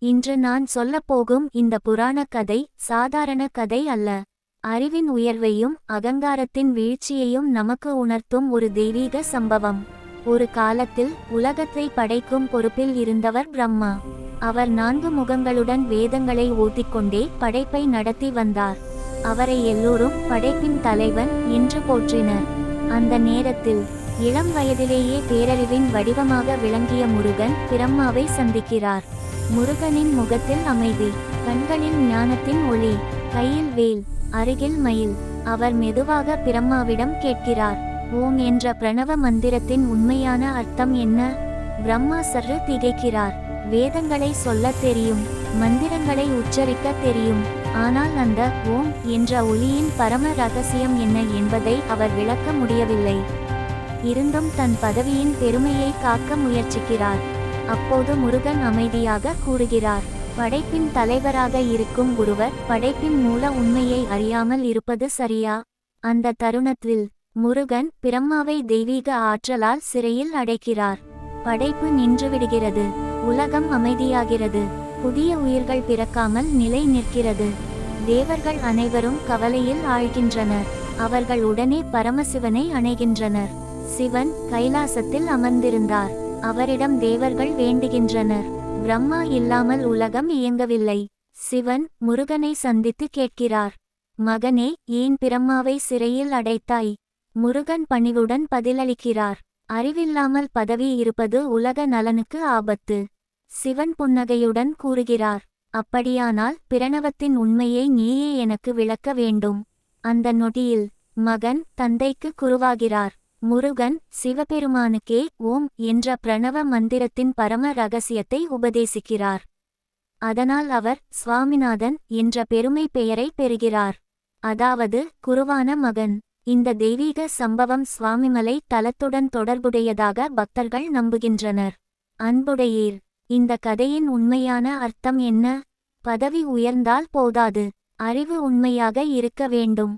இன்று நான் சொல்லப்போகும் இந்த புராண கதை சாதாரண கதை அல்ல. அறிவின் உயர்வையும் அகங்காரத்தின் வீழ்ச்சியையும் நமக்கு உணர்த்தும் ஒரு தெய்வீக சம்பவம். ஒரு காலத்தில் உலகத்தை படைக்கும் பொறுப்பில் இருந்தவர் பிரம்மா. அவர் 4 முகங்களுடன் வேதங்களை ஓதிக்கொண்டே படைப்பை நடத்தி வந்தார். அவரை எல்லோரும் படைப்பின் தலைவன் என்று போற்றினர். அந்த நேரத்தில் இளம் வயதிலேயே பேரறிவின் வடிவமாக விளங்கிய முருகன் பிரம்மாவை சந்திக்கிறார். முருகனின் முகத்தில் அமைதி, கண்களில் ஞானத்தின் ஒளி, கையில் வேல், அருகில் மயில். அவர் மெதுவாக பிரம்மாவிடம் கேட்கிறார், ஓம் என்ற பிரணவ மந்திரத்தின் உண்மையான அர்த்தம் என்ன? பிரம்மா சற்று திகைக்கிறார். வேதங்களை சொல்லத் தெரியும், மந்திரங்களை உச்சரிக்க தெரியும், ஆனால் அந்த ஓம் என்ற ஒளியின் பரம ரகசியம் என்ன என்பதை அவர் விளக்க முடியவில்லை. இருந்தும் தன் பதவியின் பெருமையை காக்க முயற்சிக்கிறார். அப்போது முருகன் அமைதியாக கூறுகிறார், படைப்பின் தலைவராக இருக்கும் ஒருவர் படைப்பின் மூல உண்மையை அறியாமல் இருப்பது சரியா? அந்த தருணத்தில் முருகன் பிரம்மாவை தெய்வீக ஆற்றலால் சிறையில் அடைக்கிறார். படைப்பு நின்றுவிடுகிறது, உலகம் அமைதியாகிறது, புதிய உயிர்கள் பிறக்காமல் நிலை நிற்கிறது. தேவர்கள் அனைவரும் கவலையில் ஆழ்கின்றனர். அவர்கள் உடனே பரமசிவனை அணைகின்றனர். சிவன் கைலாசத்தில் அமர்ந்திருந்தார். அவரிடம் தேவர்கள் வேண்டுகின்றனர். பிரம்மா இல்லாமல் உலகம் இயங்கவில்லை. சிவன் முருகனை சந்தித்து கேட்கிறார், மகனே, ஏன் பிரம்மாவை சிறையில் அடைத்தாய்? முருகன் பணிவுடன் பதிலளிக்கிறார், அறிவில்லாமல் பதவி இருப்பது உலக நலனுக்கு ஆபத்து. சிவன் புன்னகையுடன் கூறுகிறார், அப்படியானால் பிரணவத்தின் உண்மையை நீயே எனக்கு விளக்க வேண்டும். அந்த நொடியில் மகன் தந்தைக்கு குருவாகிறார். முருகன் சிவபெருமானுக்கே ஓம் என்ற பிரணவ மந்திரத்தின் பரம ரகசியத்தை உபதேசிக்கிறார். அதனால் அவர் சுவாமிநாதன் என்ற பெருமை பெயரை பெறுகிறார், அதாவது குருவான மகன். இந்த தெய்வீக சம்பவம் சுவாமிமலை தலத்துடன் தொடர்புடையதாக பக்தர்கள் நம்புகின்றனர். அன்புடையீர், இந்த கதையின் உண்மையான அர்த்தம் என்ன? பதவி உயர்ந்தால் போதாது, அறிவு உண்மையாக இருக்க வேண்டும்.